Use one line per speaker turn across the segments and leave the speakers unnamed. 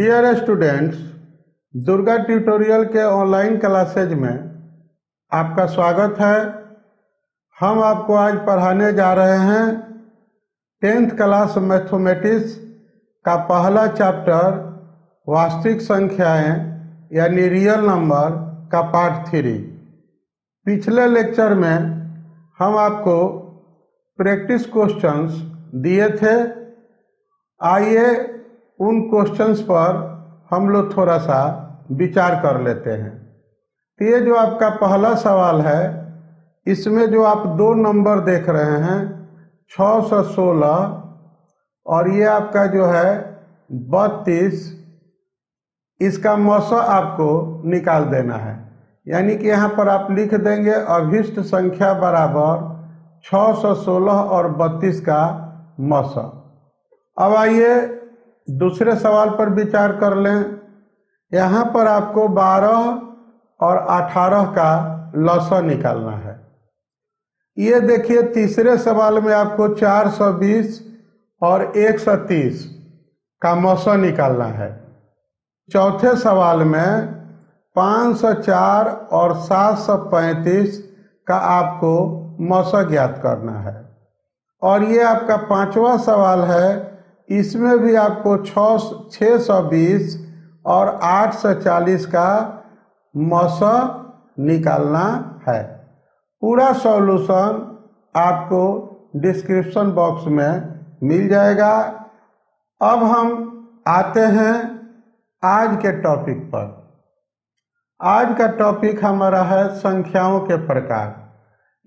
Dear students, Durga tutorial के online classes में आपका स्वागत है। हम आपको आज पढ़ाने जा रहे हैं 10th क्लास मैथमेटिक्स का पहला चैप्टर वास्तविक संख्याएं यानी रियल नंबर का पार्ट 3। पिछले लेक्चर में हम आपको प्रैक्टिस क्वेश्चंस दिए थे। आइए उन क्वेश्चंस पर हम लोग थोड़ा सा विचार कर लेते हैं। तो ये जो आपका पहला सवाल है, इसमें जो आप दो नंबर देख रहे हैं 616 और ये आपका जो है 32, इसका मौसा आपको निकाल देना है। यानी कि यहाँ पर आप लिख देंगे अभिष्ट संख्या बराबर 616 और 32 का मौसा। अब आइए दूसरे सवाल पर विचार कर लें। यहाँ पर आपको 12 और 18 का लौसा निकालना है। ये देखिए तीसरे सवाल में आपको 420 और 130 का मौसा निकालना है। चौथे सवाल में 504 और 735 का आपको मौसा ज्ञात करना है। और ये आपका पांचवा सवाल है, इसमें भी आपको 620 और 840 का मौसा निकालना है। पूरा सॉल्यूशन आपको डिस्क्रिप्शन बॉक्स में मिल जाएगा। अब हम आते हैं आज के टॉपिक पर। आज का टॉपिक हमारा है संख्याओं के प्रकार।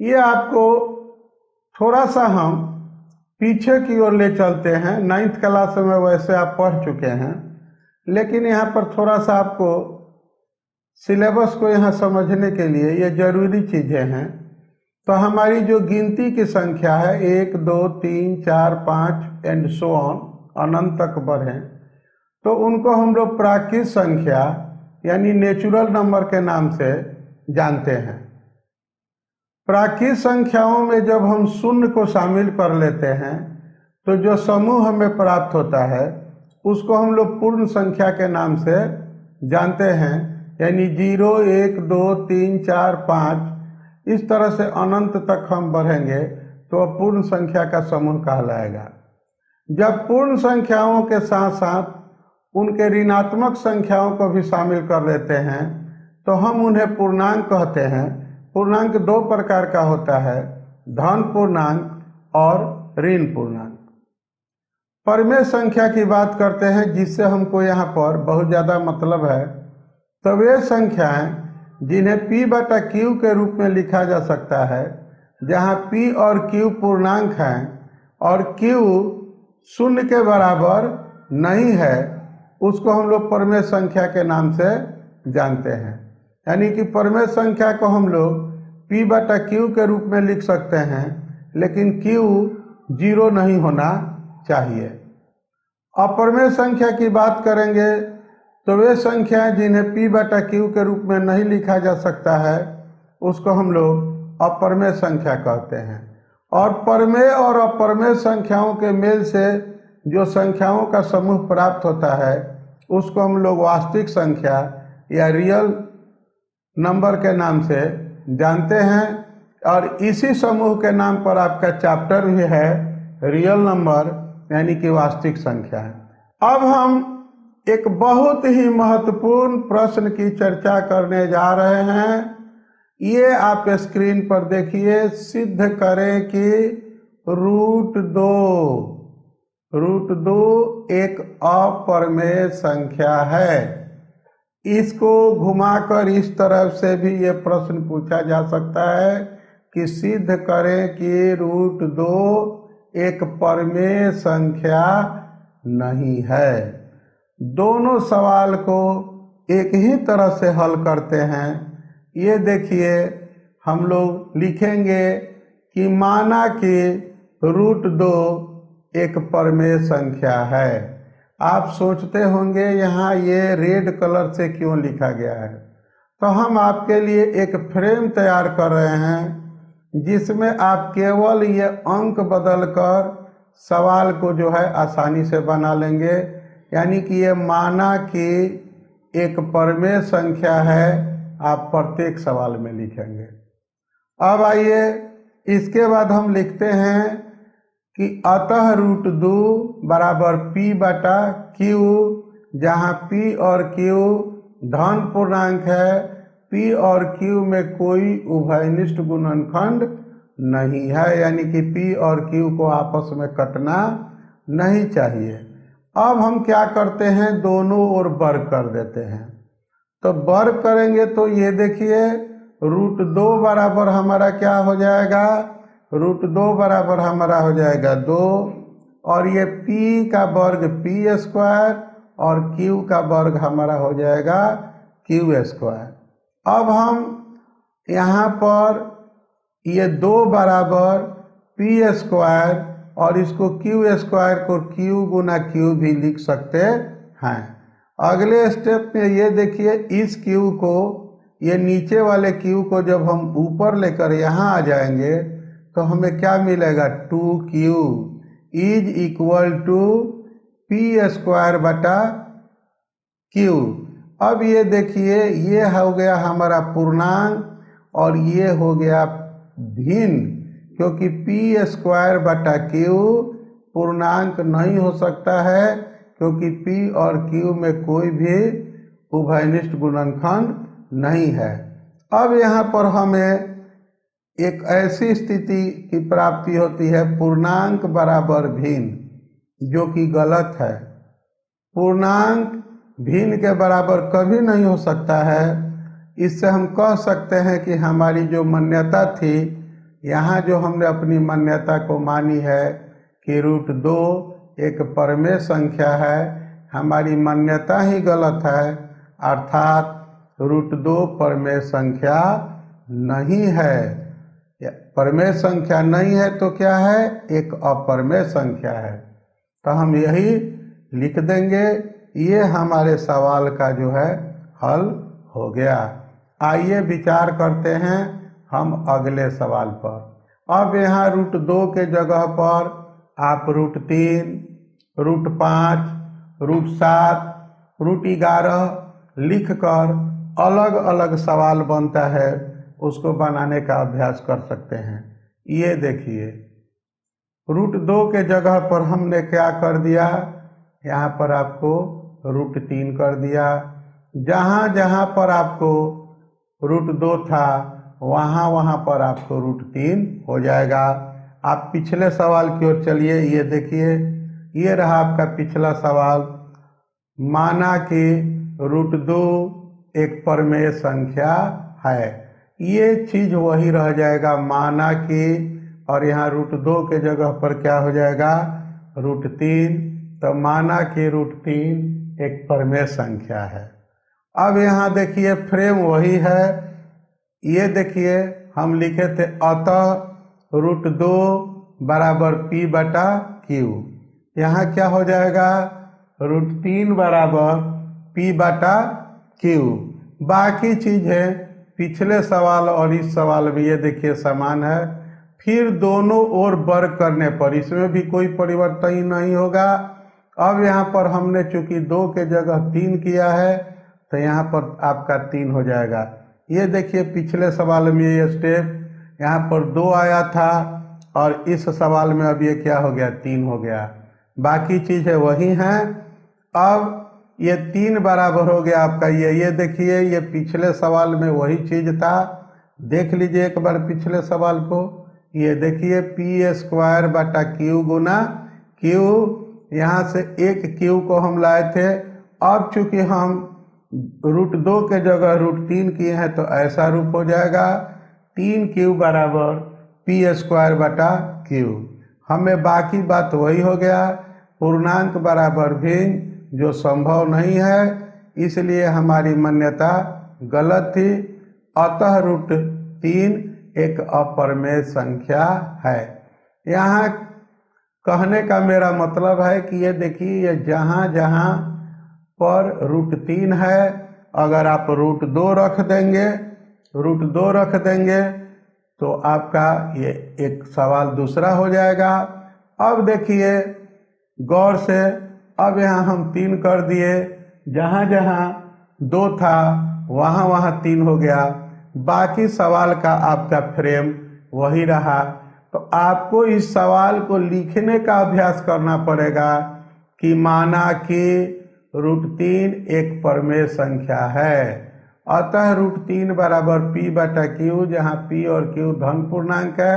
ये आपको थोड़ा सा हम पीछे की ओर ले चलते हैं। 9th क्लास में वैसे आप पढ़ चुके हैं, लेकिन यहाँ पर थोड़ा सा आपको सिलेबस को यहाँ समझने के लिए ये जरूरी चीज़ें हैं। तो हमारी जो गिनती की संख्या है 1 2 3 4 5 एंड सो ऑन अनंत तक बढ़ें, तो उनको हम लोग प्राकृत संख्या यानी नेचुरल नंबर के नाम से जानते हैं। प्राकृत संख्याओं में जब हम शून्य को शामिल कर लेते हैं तो जो समूह हमें प्राप्त होता है उसको हम लोग पूर्ण संख्या के नाम से जानते हैं। यानी 0 1 2 3 4 5 इस तरह से अनंत तक हम बढ़ेंगे तो पूर्ण संख्या का समूह कहलाएगा। जब पूर्ण संख्याओं के साथ साथ उनके ऋणात्मक संख्याओं को भी शामिल कर लेते हैं तो हम उन्हें पूर्णांक कहते हैं। पूर्णांक दो प्रकार का होता है, धन पूर्णांक और ऋण पूर्णांक। परमेय संख्या की बात करते हैं, जिससे हमको यहाँ पर बहुत ज़्यादा मतलब है। तो वे संख्याएं जिन्हें p बटा q के रूप में लिखा जा सकता है, जहाँ p और q पूर्णांक हैं और q शून्य के बराबर नहीं है, उसको हम लोग परमेय संख्या के नाम से जानते हैं। यानी कि परमेय संख्या को हम लोग p बटा q के रूप में लिख सकते हैं, लेकिन q 0 नहीं होना चाहिए। अपरमेय संख्या की बात करेंगे तो वे संख्याएं जिन्हें p बटा q के रूप में नहीं लिखा जा सकता है, उसको हम लोग अपरमेय संख्या कहते हैं। और परमेय और अपरमेय संख्याओं के मेल से जो संख्याओं का समूह प्राप्त होता है, उसको हम लोग वास्तविक संख्या या रियल नंबर के नाम से जानते हैं। और इसी समूह के नाम पर आपका चैप्टर भी है, रियल नंबर यानी कि वास्तविक संख्या। अब हम एक बहुत ही महत्वपूर्ण प्रश्न की चर्चा करने जा रहे हैं। ये आप स्क्रीन पर देखिए। सिद्ध करें कि √2 एक अपरमेय संख्या है। इसको घुमाकर इस तरफ से भी ये प्रश्न पूछा जा सकता है कि सिद्ध करें कि √2 एक परमेय संख्या नहीं है। दोनों सवाल को एक ही तरह से हल करते हैं। ये देखिए, हम लोग लिखेंगे कि माना कि √2 एक परमेय संख्या है। आप सोचते होंगे यहाँ ये रेड कलर से क्यों लिखा गया है। तो हम आपके लिए एक फ्रेम तैयार कर रहे हैं, जिसमें आप केवल ये अंक बदलकर सवाल को जो है आसानी से बना लेंगे। यानी कि ये माना कि एक परमेय संख्या है, आप प्रत्येक सवाल में लिखेंगे। अब आइए इसके बाद हम लिखते हैं कि अतः √2 बराबर P बटा Q, जहाँ P और Q धन पूर्णांक है, P और Q में कोई उभयनिष्ठ गुणनखंड नहीं है, यानी कि P और Q को आपस में कटना नहीं चाहिए। अब हम क्या करते हैं, दोनों ओर वर्ग कर देते हैं। तो वर्ग करेंगे तो ये देखिए √2 बराबर हमारा क्या हो जाएगा, √2 बराबर हमारा हो जाएगा 2, और ये P का वर्ग P² और Q का वर्ग हमारा हो जाएगा Q²। अब हम यहाँ पर ये 2 बराबर P² और इसको Q² को Q गुना Q भी लिख सकते हैं। अगले स्टेप में ये देखिए इस Q को, ये नीचे वाले Q को जब हम ऊपर लेकर यहाँ आ जाएंगे तो हमें क्या मिलेगा, 2Q is equal to P² बटा Q। अब ये देखिए ये हो गया हमारा पूर्णांक और ये हो गया भिन्न, क्योंकि P² बटा Q पूर्णांक नहीं हो सकता है, क्योंकि P और Q में कोई भी उभयनिष्ठ गुणनखंड नहीं है। अब यहाँ पर हमें एक ऐसी स्थिति की प्राप्ति होती है पूर्णांक बराबर भिन्न, जो कि गलत है। पूर्णांक भिन्न के बराबर कभी नहीं हो सकता है। इससे हम कह सकते हैं कि हमारी जो मान्यता थी, यहाँ जो हमने अपनी मान्यता को मानी है कि √2 एक परमेय संख्या है, हमारी मान्यता ही गलत है, अर्थात √2 परमेय संख्या नहीं है। परमेय संख्या नहीं है तो क्या है, एक अपरमेय संख्या है। तो हम यही लिख देंगे, ये हमारे सवाल का जो है हल हो गया। आइए विचार करते हैं हम अगले सवाल पर। अब यहाँ √2 के जगह पर आप √3, √5, √7, √11 लिखकर अलग अलग सवाल बनता है, उसको बनाने का अभ्यास कर सकते हैं। ये देखिए √2 के जगह पर हमने क्या कर दिया, यहाँ पर आपको √3 कर दिया। जहाँ जहाँ पर आपको √2 था वहाँ वहाँ पर आपको √3 हो जाएगा। आप पिछले सवाल की ओर चलिए, ये देखिए ये रहा आपका पिछला सवाल। माना कि √2 एक परमेय संख्या है, ये चीज वही रह जाएगा, माना कि, और यहाँ √2 के जगह पर क्या हो जाएगा, √3। तो माना कि √3 एक परमेय संख्या है। अब यहाँ देखिए फ्रेम वही है, ये देखिए हम लिखे थे अतः √2 बराबर P बटा Q। यहाँ क्या हो जाएगा, √3 बराबर P बटा Q। बाकी चीजें पिछले सवाल और इस सवाल में ये देखिए समान है। फिर दोनों ओर वर्ग करने पर इसमें भी कोई परिवर्तन ही नहीं होगा। अब यहाँ पर हमने चूंकि 2 के जगह 3 किया है तो यहाँ पर आपका 3 हो जाएगा। ये देखिए पिछले सवाल में ये स्टेप यहाँ पर 2 आया था और इस सवाल में अब ये क्या हो गया, 3 हो गया। बाकी चीज़ें वही हैं। अब ये 3 बराबर हो गया आपका ये देखिए ये पिछले सवाल में वही चीज़ था। देख लीजिए एक बार पिछले सवाल को, ये देखिए P² बटा Q गुना Q, यहाँ से एक Q को हम लाए थे। अब चूंकि हम √2 के जगह √3 किए हैं तो ऐसा रूप हो जाएगा 3Q बराबर P² बटा Q। हमें बाकी बात वही हो गया, पूर्णांक बराबर भिन्न, जो संभव नहीं है, इसलिए हमारी मान्यता गलत थी। अतः √3 एक अपरमेय संख्या है। यहाँ कहने का मेरा मतलब है कि ये देखिए ये जहाँ जहाँ पर √3 है, अगर आप √2 रख देंगे तो आपका ये एक सवाल दूसरा हो जाएगा। अब देखिए गौर से, अब यहाँ हम 3 कर दिए, जहाँ जहाँ 2 था वहाँ वहाँ 3 हो गया, बाकी सवाल का आपका फ्रेम वही रहा। तो आपको इस सवाल को लिखने का अभ्यास करना पड़ेगा कि माना कि √3 एक परमेय संख्या है, अतः √3 बराबर P बटा Q, जहाँ P और Q धन पूर्णांक है,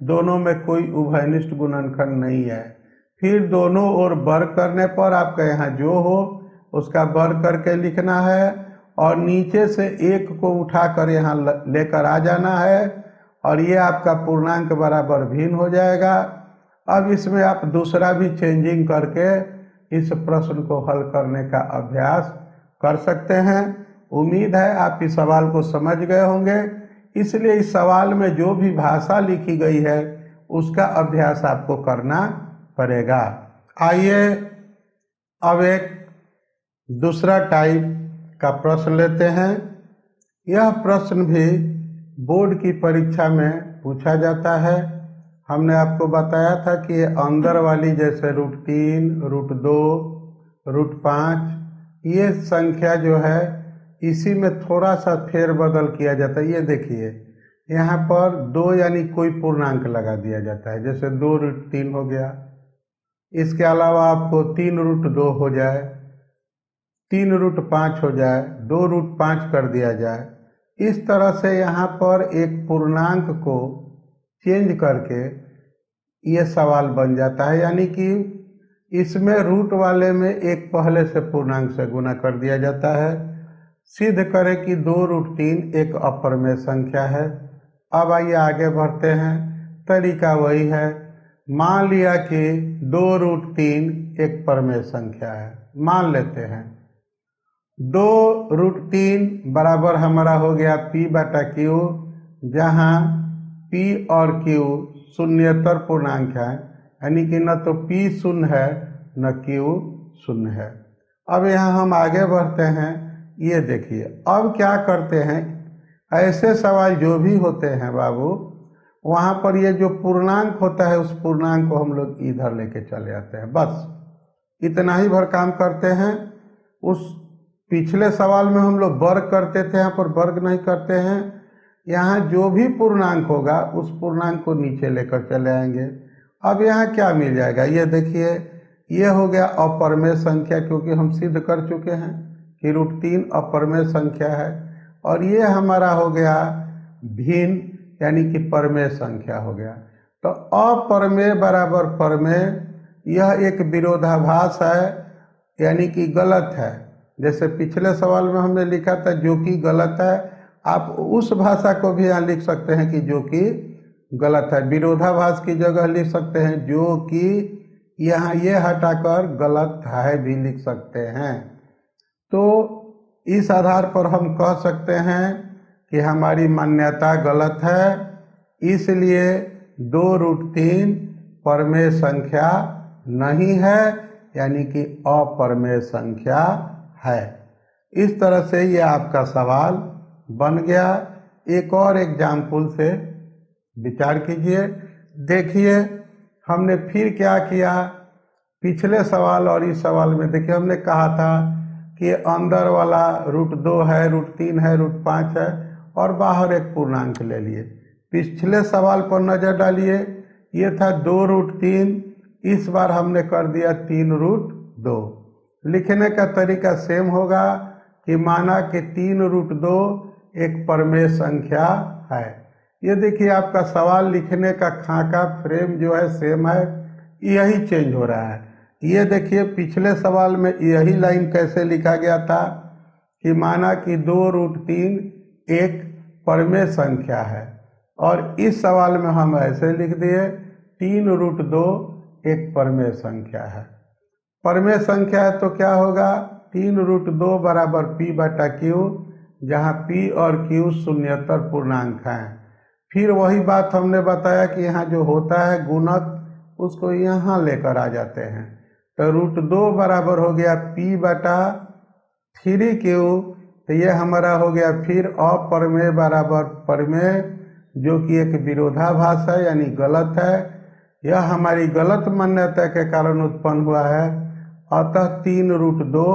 दोनों में कोई उभयनिष्ठ गुणनखंड नहीं है। फिर दोनों ओर वर्ग करने पर आपका यहाँ जो हो उसका वर्ग करके लिखना है, और नीचे से 1 को उठाकर यहाँ लेकर आ जाना है, और ये आपका पूर्णांक बराबर भिन्न हो जाएगा। अब इसमें आप दूसरा भी चेंजिंग करके इस प्रश्न को हल करने का अभ्यास कर सकते हैं। उम्मीद है आप इस सवाल को समझ गए होंगे, इसलिए इस सवाल में जो भी भाषा लिखी गई है उसका अभ्यास आपको करना पड़ेगा। आइए अब एक दूसरा टाइप का प्रश्न लेते हैं। यह प्रश्न भी बोर्ड की परीक्षा में पूछा जाता है। हमने आपको बताया था कि ये अंदर वाली जैसे √3, √2, √5 ये संख्या जो है इसी में थोड़ा सा फेरबदल किया जाता है। ये देखिए यहाँ पर 2 यानी कोई पूर्णांक लगा दिया जाता है, जैसे 2√3 हो गया। इसके अलावा आपको 3√2 हो जाए, 3√5 हो जाए, 2√5 कर दिया जाए। इस तरह से यहाँ पर एक पूर्णांक को चेंज करके ये सवाल बन जाता है, यानी कि इसमें रूट वाले में एक पहले से पूर्णांक से गुना कर दिया जाता है। सिद्ध करें कि 2√3 एक अपरमेय संख्या है। अब आइए आगे बढ़ते हैं। तरीका वही है। मान लिया कि 2√3 एक परमेय संख्या है, मान लेते हैं। 2√3 बराबर हमारा हो गया P बटा Q, जहाँ P और Q शून्येतर पूर्णांक है, यानी कि न तो P शून्य है न Q शून्य है। अब यहाँ हम आगे बढ़ते हैं। ये देखिए अब क्या करते हैं, ऐसे सवाल जो भी होते हैं बाबू, वहाँ पर ये जो पूर्णांक होता है उस पूर्णांक को हम लोग इधर लेके चले आते हैं, बस इतना ही भर काम करते हैं। उस पिछले सवाल में हम लोग वर्ग करते थे, यहाँ पर वर्ग नहीं करते हैं। यहाँ जो भी पूर्णांक होगा उस पूर्णांक को नीचे लेकर चले आएंगे। अब यहाँ क्या मिल जाएगा, ये देखिए ये हो गया अपरमेय संख्या, क्योंकि हम सिद्ध कर चुके हैं कि √3 अपरमेय संख्या है। और ये हमारा हो गया भिन्न, यानी कि परमेय संख्या हो गया। तो अपरमेय बराबर परमेय, यह एक विरोधाभास है, यानी कि गलत है। जैसे पिछले सवाल में हमने लिखा था जो कि गलत है, आप उस भाषा को भी यहाँ लिख सकते हैं कि जो कि गलत है। विरोधाभास की जगह लिख सकते हैं जो कि, यहाँ ये हटाकर गलत है भी लिख सकते हैं। तो इस आधार पर हम कह सकते हैं कि हमारी मान्यता गलत है, इसलिए 2√3 परमेय संख्या नहीं है, यानी कि अपरमेय संख्या है। इस तरह से ये आपका सवाल बन गया। एक और एग्जाम्पल से विचार कीजिए। देखिए हमने फिर क्या किया, पिछले सवाल और इस सवाल में देखिए हमने कहा था कि अंदर वाला √2 है, √3 है, √5 है, और बाहर एक पूर्णांक ले लिए। पिछले सवाल पर नजर डालिए, ये था 2√3, इस बार हमने कर दिया 3√2। लिखने का तरीका सेम होगा कि माना कि 3√2 एक परमेय संख्या है। ये देखिए आपका सवाल लिखने का खाका फ्रेम जो है सेम है, यही चेंज हो रहा है। ये देखिए पिछले सवाल में यही लाइन कैसे लिखा गया था कि माना कि 2√3 एक परमेय संख्या है, और इस सवाल में हम ऐसे लिख दिए 3√2 एक परमेय संख्या है। परमेय संख्या है तो क्या होगा, 3√2 बराबर P बटा Q, जहाँ P और Q शून्येतर पूर्णांक हैं। फिर वही बात हमने बताया कि यहाँ जो होता है गुणक, उसको यहाँ लेकर आ जाते हैं। तो √2 बराबर हो गया P बटा 3Q, तो ये हमारा हो गया फिर अपरमेय बराबर परमेय, जो कि एक विरोधाभास है, यानी गलत है। यह हमारी गलत मान्यता के कारण उत्पन्न हुआ है। अतः 3√2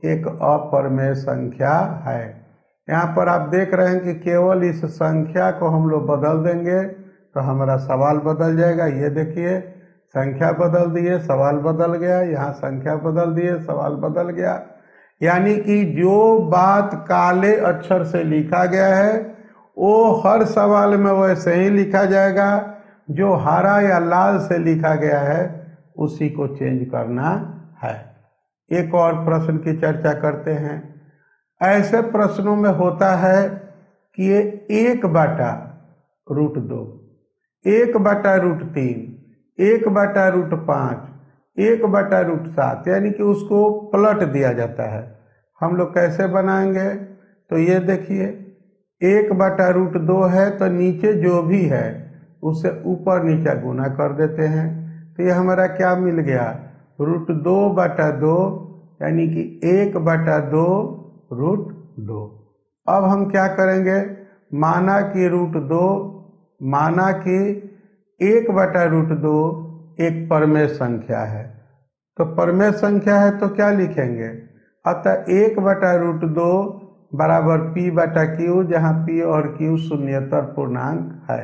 एक अपरिमेय संख्या है। यहाँ पर आप देख रहे हैं कि केवल इस संख्या को हम लोग बदल देंगे तो हमारा सवाल बदल जाएगा। ये देखिए, संख्या बदल दिए, सवाल बदल गया, यहाँ संख्या बदल दिए, सवाल बदल गया। यानी कि जो बात काले अक्षर से लिखा गया है वो हर सवाल में वैसे ही लिखा जाएगा, जो हरा या लाल से लिखा गया है उसी को चेंज करना है। एक और प्रश्न की चर्चा करते हैं। ऐसे प्रश्नों में होता है कि ये 1/√2, 1/√3, 1/√5, 1/√7 यानी कि उसको पलट दिया जाता है। हम लोग कैसे बनाएंगे? तो ये देखिए, 1/√2 है तो नीचे जो भी है उसे ऊपर नीचे गुना कर देते हैं। तो ये हमारा क्या मिल गया? √2/2 यानी कि 1/2√2। अब हम क्या करेंगे? माना कि 1/√2 एक परमेय संख्या है, तो परमेय संख्या है तो क्या लिखेंगे? अतः 1/√2 बराबर p/q, जहाँ p और q शून्येतर पूर्णांक है।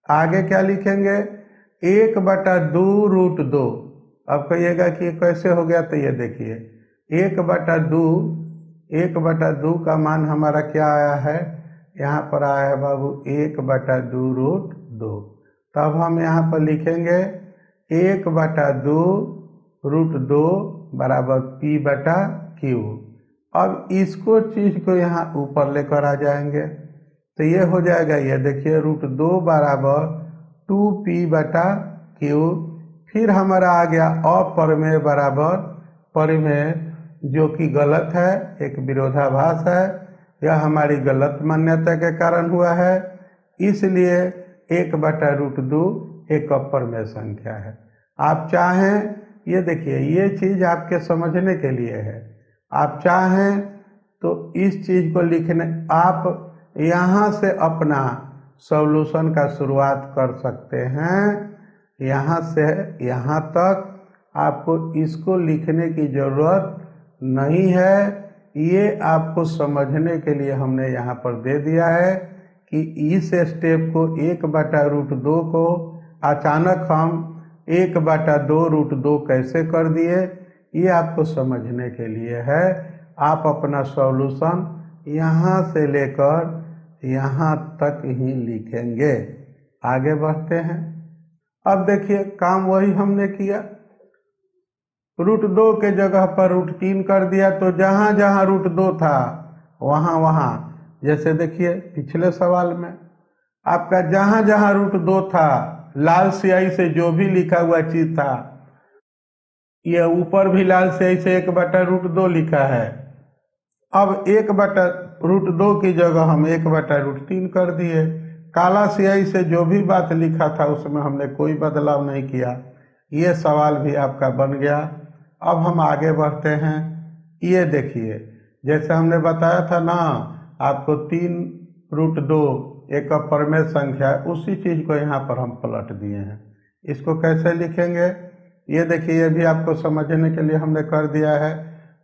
आगे क्या लिखेंगे? 1/2√2। अब कहिएगा कि कैसे हो गया? तो ये देखिए, 1/2 का मान हमारा क्या आया है? यहाँ पर आया है बाबू 1/2√2। तब हम यहाँ पर लिखेंगे 1/2√2 बराबर p/q। अब इसको चीज को यहाँ ऊपर लेकर आ जाएंगे तो ये हो जाएगा, ये देखिए, √2 बराबर 2p/q। फिर हमारा आ गया अपरिमेय बराबर परिमेय, जो कि गलत है, एक विरोधाभास है। यह हमारी गलत मान्यता के कारण हुआ है, इसलिए 1/√2 एक अपरिमेय संख्या है। आप चाहें, ये देखिए, ये चीज आपके समझने के लिए है। आप चाहें तो इस चीज को लिखने, आप यहाँ से अपना सॉल्यूशन का शुरुआत कर सकते हैं। यहाँ से यहाँ तक आपको इसको लिखने की ज़रूरत नहीं है। ये आपको समझने के लिए हमने यहाँ पर दे दिया है कि इस स्टेप को 1/√2 को अचानक हम 1/2√2 कैसे कर दिए, ये आपको समझने के लिए है। आप अपना सॉल्यूशन यहाँ से लेकर यहाँ तक ही लिखेंगे। आगे बढ़ते हैं। अब देखिए, काम वही हमने किया, √2 के जगह पर √3 कर दिया। तो जहाँ जहाँ √2 था वहाँ वहाँ, जैसे देखिए पिछले सवाल में आपका जहाँ जहाँ √2 था, लाल स्याही से जो भी लिखा हुआ चीज था, ये ऊपर भी लाल स्याही से 1/√2 लिखा है। अब 1/√2 की जगह हम 1/√3 कर दिए। काला स्याही से जो भी बात लिखा था उसमें हमने कोई बदलाव नहीं किया। ये सवाल भी आपका बन गया। अब हम आगे बढ़ते हैं। ये देखिए, जैसे हमने बताया था ना आपको 3√2 एक अपरिमेय संख्या है, उसी चीज को यहाँ पर हम पलट दिए हैं। इसको कैसे लिखेंगे? ये देखिए, ये भी आपको समझने के लिए हमने कर दिया है।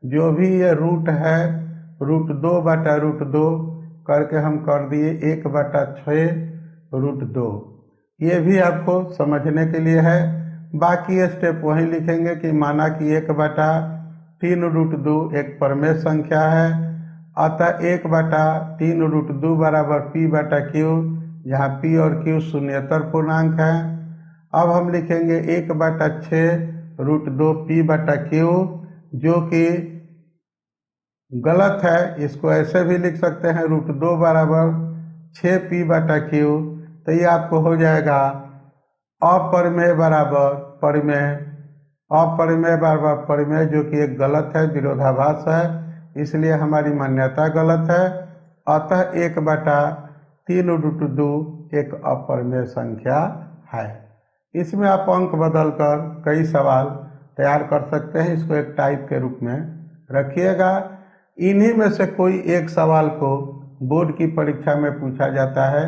जो भी ये रूट है, √2/√2 करके हम कर दिए 1/6√2। ये भी आपको समझने के लिए है। बाकी स्टेप वही लिखेंगे कि माना कि 1/3√2 एक परमेय संख्या है, अतः 1/3√2 बराबर p/q, जहाँ p और q शून्येतर पूर्णांक है। अब हम लिखेंगे 1/6√2 p/q, जो कि गलत है। इसको ऐसे भी लिख सकते हैं, √2 बराबर 6p/q। तो ये आपको हो जाएगा अपरिमेय बराबर परिमेय, अपरिमेय बराबर परिमेय, जो कि एक गलत है, विरोधाभास है, इसलिए हमारी मान्यता गलत है। अतः 1/3√2 एक अपरिमेय संख्या है। इसमें आप अंक बदलकर कई सवाल तैयार कर सकते हैं। इसको एक टाइप के रूप में रखिएगा। इन्हीं में से कोई एक सवाल को बोर्ड की परीक्षा में पूछा जाता है,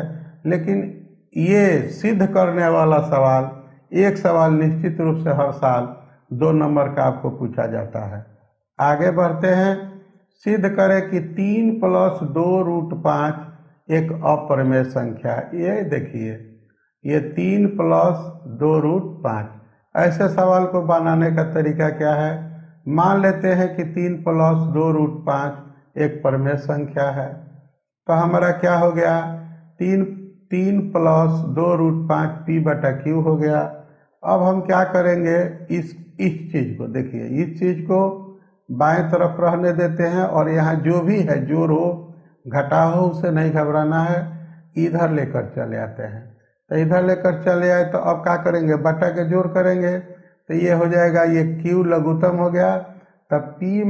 लेकिन ये सिद्ध करने वाला सवाल, एक सवाल निश्चित रूप से हर साल 2 नंबर का आपको पूछा जाता है। आगे बढ़ते हैं। सिद्ध करें कि 3 + 2√5 एक अप्रमेय संख्या। ये देखिए, ये 3 + 2√5। ऐसे सवाल को बनाने का तरीका क्या है? मान लेते हैं कि 3 + 2√5 एक प्रमेय संख्या है। तो हमारा क्या हो गया? 3 + 2√5 p/q हो गया। अब हम क्या करेंगे? इस चीज को देखिए, इस चीज को बाएं तरफ रहने देते हैं और यहाँ जो भी है, जोड़ हो घटा हो, उसे नहीं घबराना है, इधर लेकर चले आते हैं। तो इधर लेकर चले आए तो अब क्या करेंगे? बटा के जोड़ करेंगे तो ये हो जाएगा, ये q लघुत्तम हो गया, तब p -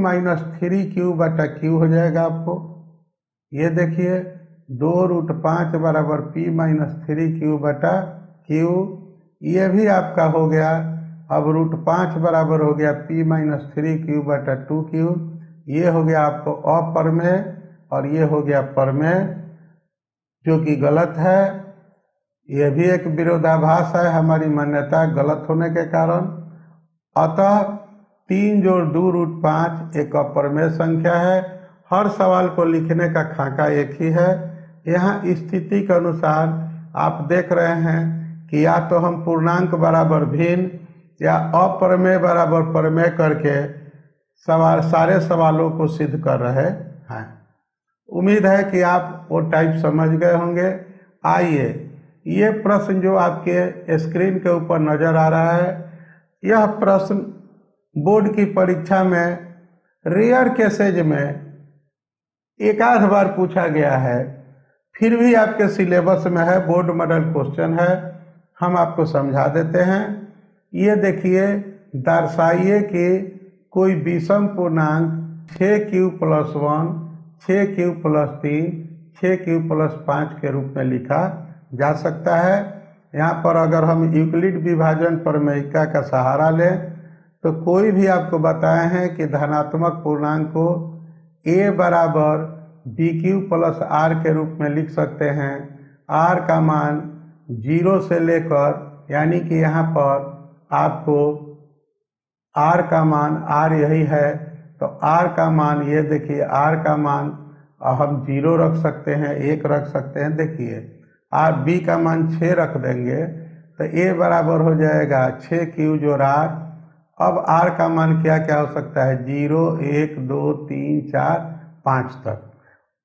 3q/q हो जाएगा आपको। ये देखिए 2√5 = p - 3q/q। ये भी आपका हो गया। अब √5 बराबर हो गया p - 3q/2q। ये हो गया आपको अप्रमेय और ये हो गया प्रमेय, जो कि गलत है। यह भी एक विरोधाभास है हमारी मान्यता गलत होने के कारण। अतः 3 + 2√5 एक अप्रमेय संख्या है। हर सवाल को लिखने का खाका एक ही है। यहाँ स्थिति के अनुसार आप देख रहे हैं कि या तो हम पूर्णांक बराबर भिन्न या अप्रमेय बराबर प्रमेय करके सारे सवालों को सिद्ध कर रहे हैं। उम्मीद है कि आप वो टाइप समझ गए होंगे। आइए, ये प्रश्न जो आपके स्क्रीन के ऊपर नजर आ रहा है, यह प्रश्न बोर्ड की परीक्षा में रेयर केसेज में एक आध बार पूछा गया है, फिर भी आपके सिलेबस में है, बोर्ड मॉडल क्वेश्चन है। हम आपको समझा देते हैं। ये देखिए, दर्शाइए कि कोई विषम पूर्णांक 6q + 1, 6q + 3, 6q + 5 के रूप में लिखा जा सकता है। यहाँ पर अगर हम यूक्लिड विभाजन प्रमेयिका का सहारा लें तो कोई भी आपको बताए हैं कि धनात्मक पूर्णांक को a = bq + r के रूप में लिख सकते हैं। r का मान 0 से लेकर, यानी कि यहाँ पर आपको r का मान, r यही है, तो r का मान, ये देखिए r का मान हम 0 रख सकते हैं, 1 रख सकते हैं। देखिए b का मान 6 रख देंगे तो a बराबर हो जाएगा 6q + r। अब r का मान क्या क्या हो सकता है? 0, 1, 2, 3, 4, 5 तक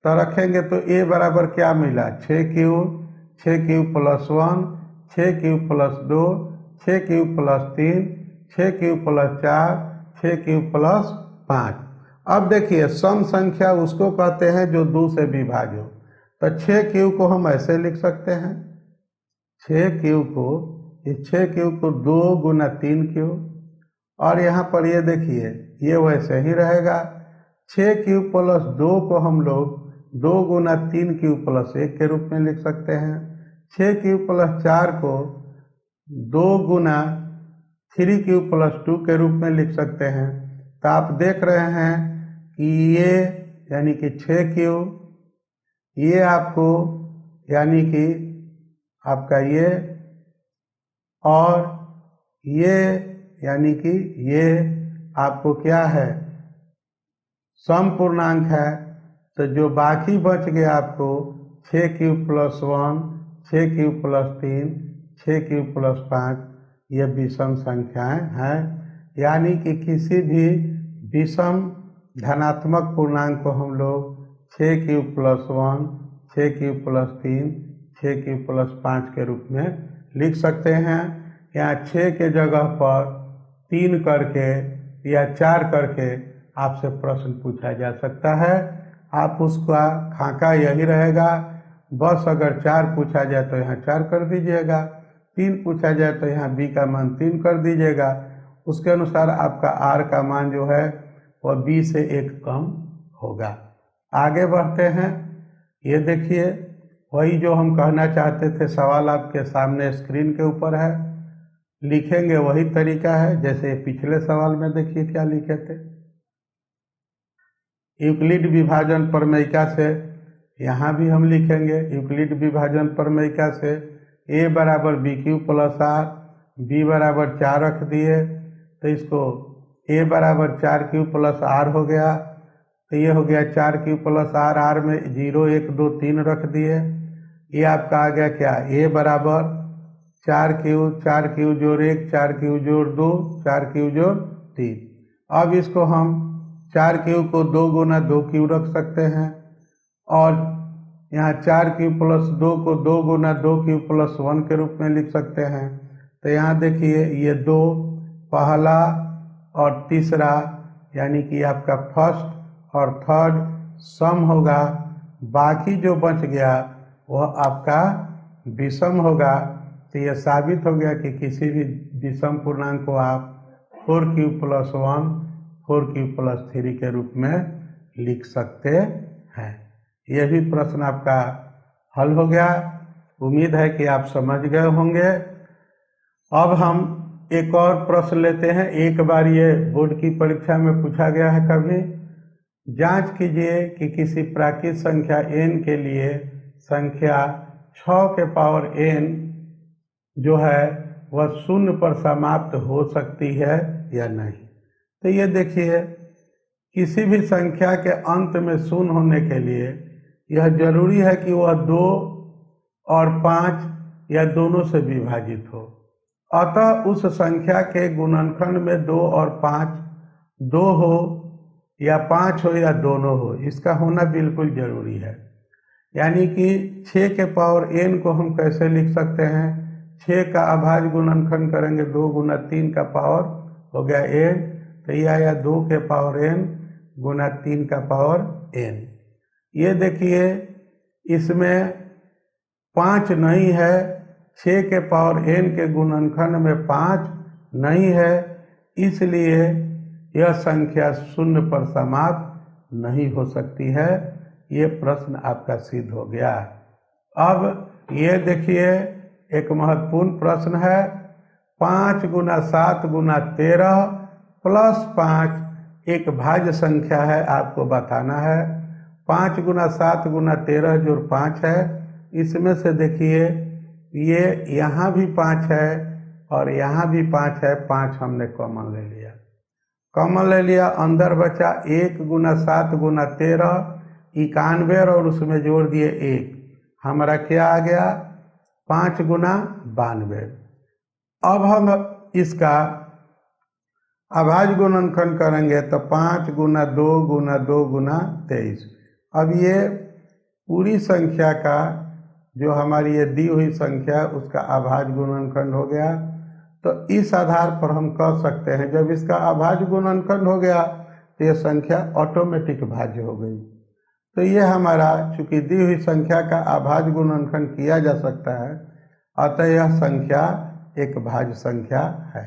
तो रखेंगे तो a बराबर क्या मिला? 6q, 6q + 1, 6q + 2, 6q + 3, 6q + 4, 6q + 5। अब देखिए, सम संख्या उसको कहते हैं जो 2 से विभाज्य हो। तो 6q को हम ऐसे लिख सकते हैं, 6q को, इस 6q को 2 × 3q, और यहाँ पर ये देखिए ये वैसे ही रहेगा। 6q + 2 को हम लोग 2 × 3q + 1 के रूप में लिख सकते हैं। 6q + 4 को 2 × 3q + 2 के रूप में लिख सकते हैं। तो आप देख रहे हैं कि ये, यानी कि 6q, ये आपको, यानी कि आपका ये, और ये, यानी कि ये आपको क्या है? सम पूर्णांक है। तो जो बाकी बच गया आपको 6q + 1, 6q + 3, 6q + 5, ये विषम संख्याएं हैं। यानी कि किसी भी विषम धनात्मक पूर्णांक को हम लोग 6q + 1, 6q + 3, 6q + 5 के रूप में लिख सकते हैं। यहाँ 6 के जगह पर 3 करके या 4 करके आपसे प्रश्न पूछा जा सकता है। आप उसका खाका यही रहेगा, बस अगर 4 पूछा जाए तो यहाँ 4 कर दीजिएगा, 3 पूछा जाए तो यहाँ b का मान 3 कर दीजिएगा। उसके अनुसार आपका r का मान जो है वह b से 1 कम होगा। आगे बढ़ते हैं। ये देखिए, वही जो हम कहना चाहते थे, सवाल आपके सामने स्क्रीन के ऊपर है, लिखेंगे वही तरीका है जैसे पिछले सवाल में देखिए क्या लिखे थे। यूक्लिड विभाजन प्रमेयिका से यहाँ भी हम लिखेंगे, यूक्लिड विभाजन प्रमेयिका से a = bq + r, b = 4 रख दिए, तो इसको a बराबर 4q प्लस आर हो गया। तो ये हो गया 4q प्लस आर, आर में 0 1 2 3 रख दिए। ये आपका आ गया क्या, a बराबर 4q जोड़ 1 4q जोड़ 2 4q जोड़ 3। अब इसको हम 4q को 2 गुना 2q रख सकते हैं और यहाँ 4q प्लस 2 को 2 गुना 2q प्लस 1 के रूप में लिख सकते हैं। तो यहाँ देखिए ये 2 पहला और तीसरा यानी कि आपका फर्स्ट और थर्ड सम होगा, बाकी जो बच गया वह आपका विषम होगा। तो यह साबित हो गया कि किसी भी विषम पूर्णांक को आप 4q प्लस 1 4q प्लस 3 के रूप में लिख सकते हैं। यह भी प्रश्न आपका हल हो गया। उम्मीद है कि आप समझ गए होंगे। अब हम एक और प्रश्न लेते हैं। एक बार ये बोर्ड की परीक्षा में पूछा गया है कभी। जांच कीजिए कि किसी प्राकृत संख्या n के लिए संख्या 6 के पावर n जो है वह 0 पर समाप्त हो सकती है या नहीं। तो ये देखिए, किसी भी संख्या के अंत में 0 होने के लिए यह जरूरी है कि वह 2 और 5 या दोनों से विभाजित हो। अतः उस संख्या के गुणनखंड में 2 और 5 2 हो या 5 हो या दोनों हो, इसका होना बिल्कुल जरूरी है। यानी कि 6 के पावर n को हम कैसे लिख सकते हैं, 6 का अभाज्य गुणनखंड करेंगे 2 गुना 3 का पावर हो गया n, तो यह आया 2 के पावर n गुना 3 का पावर n। ये देखिए इसमें 5 नहीं है, 6 के पावर n के गुणनखंड में 5 नहीं है, इसलिए यह संख्या 0 पर समाप्त नहीं हो सकती है। ये प्रश्न आपका सिद्ध हो गया। अब ये देखिए एक महत्वपूर्ण प्रश्न है। 5 गुना 7 गुना 13 प्लस 5 एक भाज्य संख्या है, आपको बताना है। 5 गुना 7 गुना 13 जोड़ 5 है। इसमें से देखिए ये यहाँ भी 5 है और यहाँ भी 5 है, 5 हमने कॉमन ले लिया। कॉमन ले लिया, अंदर बचा 1 गुना 7 गुना 13 91 और उसमें जोड़ दिए 1, हमारा क्या आ गया 5 गुना 92। अब हम इसका अभाज्य गुणनखंड करेंगे तो 5 गुना 2 गुना 2 गुना 23। अब ये पूरी संख्या का जो हमारी ये दी हुई संख्या उसका अभाज्य गुणनखंड हो गया। तो इस आधार पर हम कह सकते हैं जब इसका अभाज्य गुणनखंड हो गया तो यह संख्या ऑटोमेटिक भाज्य हो गई। तो ये हमारा चूंकि दी हुई संख्या का अभाज्य गुणनखंड किया जा सकता है, अतः यह संख्या एक भाज्य संख्या है।